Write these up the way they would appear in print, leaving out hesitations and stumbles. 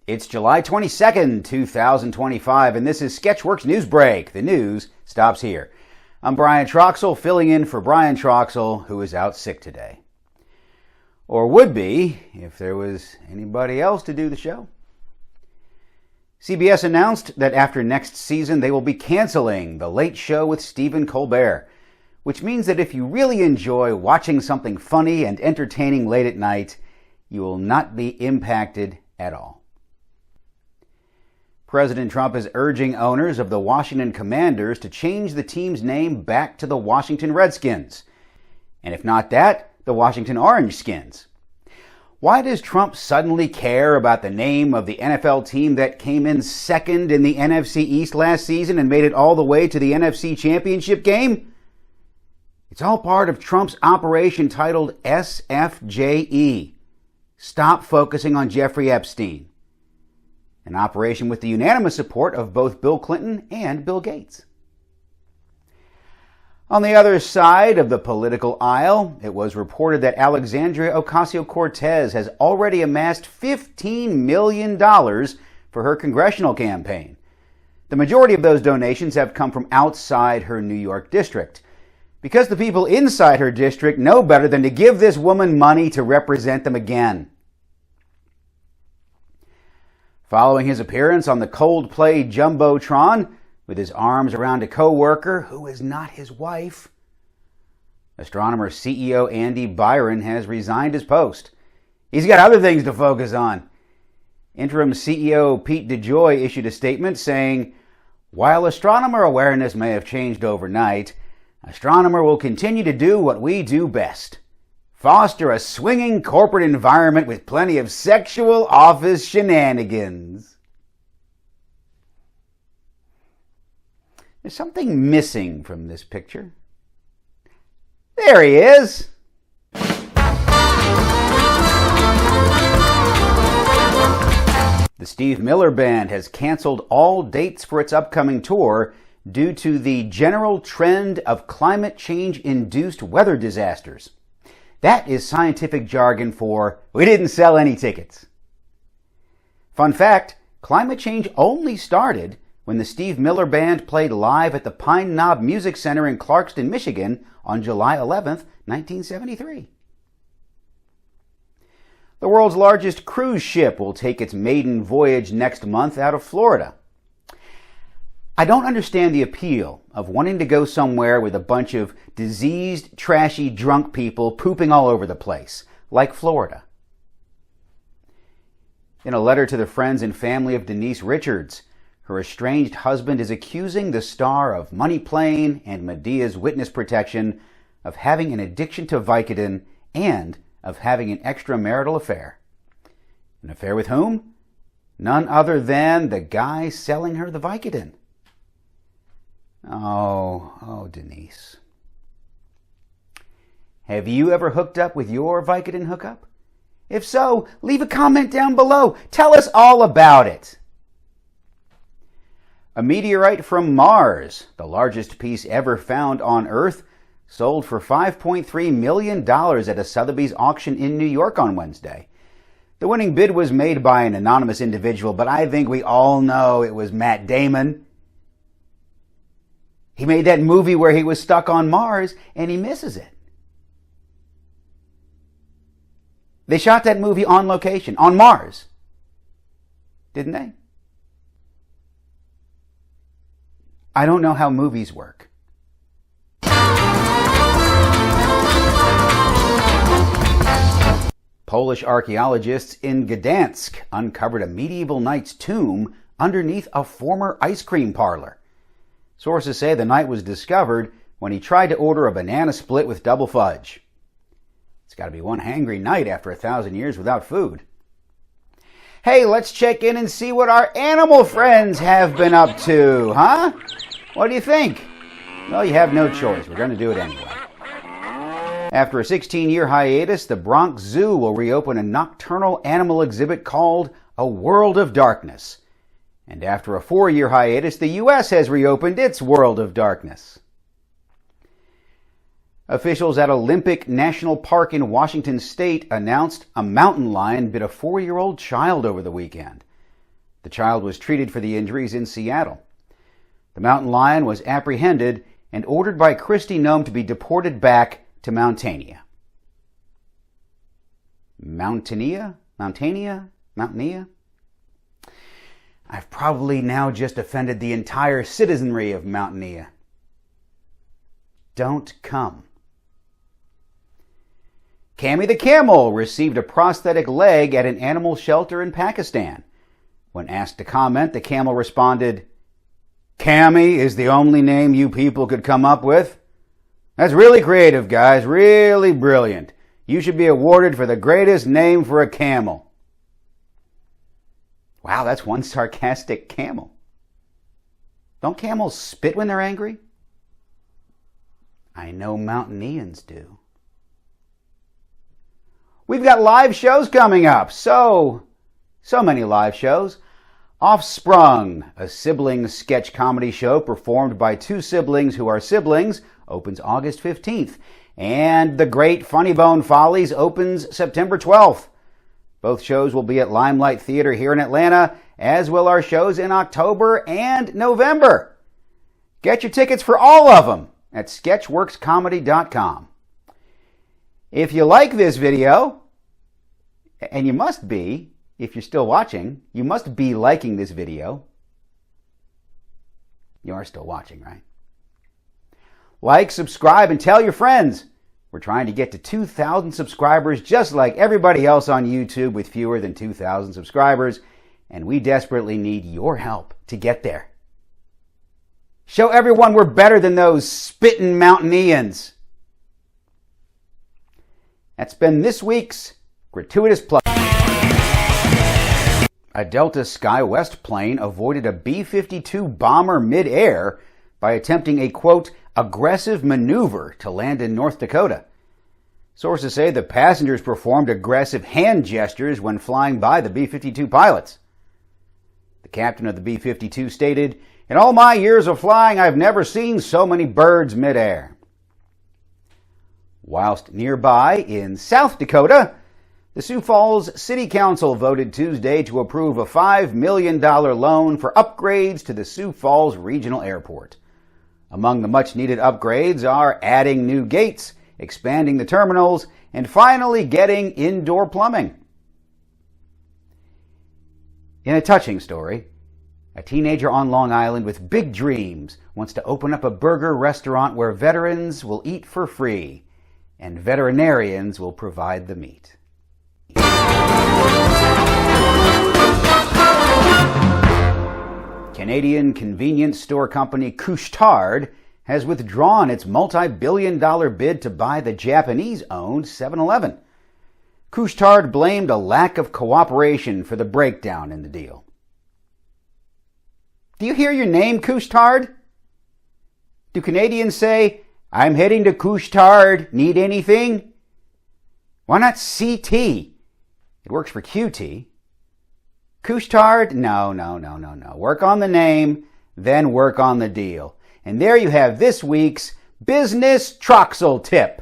It's July 22nd, 2025, and this is Sketchworks NewsBrake. The news stops here. I'm Brian Troxel, filling in for Brian Troxel, who is out sick today. Or would be, if there was anybody else to do the show. CBS announced that after next season, they will be canceling The Late Show with Stephen Colbert, which means that if you really enjoy watching something funny and entertaining late at night, you will not be impacted at all. President Trump is urging owners of the Washington Commanders to change the team's name back to the Washington Redskins. And if not that, the Washington Orange Skins. Why does Trump suddenly care about the name of the NFL team that came in second in the NFC East last season and made it all the way to the NFC Championship game? It's all part of Trump's operation titled SFJE. Stop focusing on Jeffrey Epstein. An operation with the unanimous support of both Bill Clinton and Bill Gates. On the other side of the political aisle, it was reported that Alexandria Ocasio-Cortez has already amassed $15 million for her congressional campaign. The majority of those donations have come from outside her New York district, because the people inside her district know better than to give this woman money to represent them again. Following his appearance on the Coldplay Jumbotron, with his arms around a co-worker who is not his wife, astronomer CEO Andy Byron has resigned his post. He's got other things to focus on. Interim CEO Pete DeJoy issued a statement saying, "While astronomer awareness may have changed overnight, astronomer will continue to do what we do best. Foster a swinging corporate environment with plenty of sexual office shenanigans." There's something missing from this picture. There he is. The Steve Miller Band has canceled all dates for its upcoming tour due to the general trend of climate change-induced weather disasters. That is scientific jargon for, we didn't sell any tickets. Fun fact, climate change only started when the Steve Miller Band played live at the Pine Knob Music Center in Clarkston, Michigan on July 11th, 1973. The world's largest cruise ship will take its maiden voyage next month out of Florida. I don't understand the appeal of wanting to go somewhere with a bunch of diseased, trashy, drunk people pooping all over the place, like Florida. In a letter to the friends and family of Denise Richards, her estranged husband is accusing the star of Money Plane and Medea's Witness Protection of having an addiction to Vicodin and of having an extramarital affair. An affair with whom? None other than the guy selling her the Vicodin. Oh, Denise. Have you ever hooked up with your Vicodin hookup? If so, leave a comment down below. Tell us all about it. A meteorite from Mars, the largest piece ever found on Earth, sold for $5.3 million at a Sotheby's auction in New York on Wednesday. The winning bid was made by an anonymous individual, but I think we all know it was Matt Damon. He made that movie where he was stuck on Mars, and he misses it. They shot that movie on location, on Mars. Didn't they? I don't know how movies work. Polish archaeologists in Gdansk uncovered a medieval knight's tomb underneath a former ice cream parlor. Sources say the knight was discovered when he tried to order a banana split with double fudge. It's got to be one hangry night after 1,000 years without food. Hey, let's check in and see what our animal friends have been up to, huh? What do you think? Well, you have no choice. We're going to do it anyway. After a 16-year hiatus, the Bronx Zoo will reopen a nocturnal animal exhibit called A World of Darkness. And after a 4-year hiatus, the U.S. has reopened its World of Darkness. Officials at Olympic National Park in Washington State announced a mountain lion bit a 4-year-old child over the weekend. The child was treated for the injuries in Seattle. The mountain lion was apprehended and ordered by Kristi Noem to be deported back to Mountaineer. Mountaineer? I've probably now just offended the entire citizenry of Mountaineer. Don't come. Cammy the camel received a prosthetic leg at an animal shelter in Pakistan. When asked to comment, the camel responded, "Cammy is the only name you people could come up with? That's really creative, guys. Really brilliant. You should be awarded for the greatest name for a camel." Wow, that's one sarcastic camel. Don't camels spit when they're angry? I know Mountaineans do. We've got live shows coming up. So many live shows. Offsprung, a sibling sketch comedy show performed by two siblings who are siblings, opens August 15th. And The Great Funny Bone Follies opens September 12th. Both shows will be at Limelight Theater here in Atlanta, as will our shows in October and November. Get your tickets for all of them at sketchworkscomedy.com. If you like this video, and you must be, if you're still watching, you must be liking this video. You are still watching, right? Like, subscribe, and tell your friends. We're trying to get to 2,000 subscribers, just like everybody else on YouTube with fewer than 2,000 subscribers, and we desperately need your help to get there. Show everyone we're better than those spittin' Mountaineans. That's been this week's Gratuitous Plug. A Delta SkyWest plane avoided a B-52 bomber mid-air by attempting a, quote, aggressive maneuver to land in North Dakota. Sources say the passengers performed aggressive hand gestures when flying by the B-52 pilots. The captain of the B-52 stated, "In all my years of flying, I've never seen so many birds mid-air." Whilst nearby in South Dakota, the Sioux Falls City Council voted Tuesday to approve a $5 million loan for upgrades to the Sioux Falls Regional Airport. Among the much-needed upgrades are adding new gates, expanding the terminals, and finally getting indoor plumbing. In a touching story, a teenager on Long Island with big dreams wants to open up a burger restaurant where veterans will eat for free and veterinarians will provide the meat. Canadian convenience store company Couche-Tard has withdrawn its multi-billion-dollar bid to buy the Japanese-owned 7-Eleven. Couche-Tard blamed a lack of cooperation for the breakdown in the deal. Do you hear your name, Couche-Tard? Do Canadians say, "I'm heading to Couche-Tard, need anything"? Why not CT? It works for QT. Couche-Tard? No. Work on the name, then work on the deal. And there you have this week's Business Troxel Tip.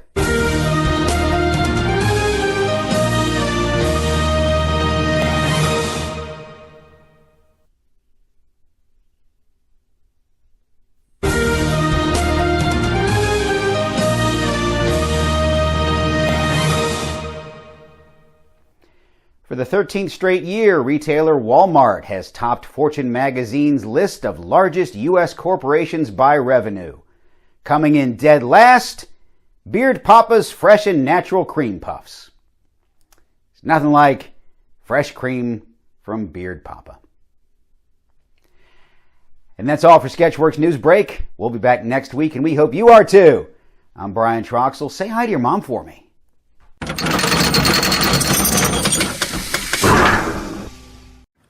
For the 13th straight year, retailer Walmart has topped Fortune magazine's list of largest U.S. corporations by revenue. Coming in dead last, Beard Papa's Fresh and Natural Cream Puffs. It's nothing like fresh cream from Beard Papa. And that's all for Sketchworks NewsBrake. We'll be back next week, and we hope you are too. I'm Brian Troxel. Say hi to your mom for me.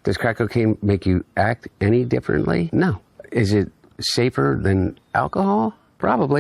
Does crack cocaine make you act any differently? No. Is it safer than alcohol? Probably.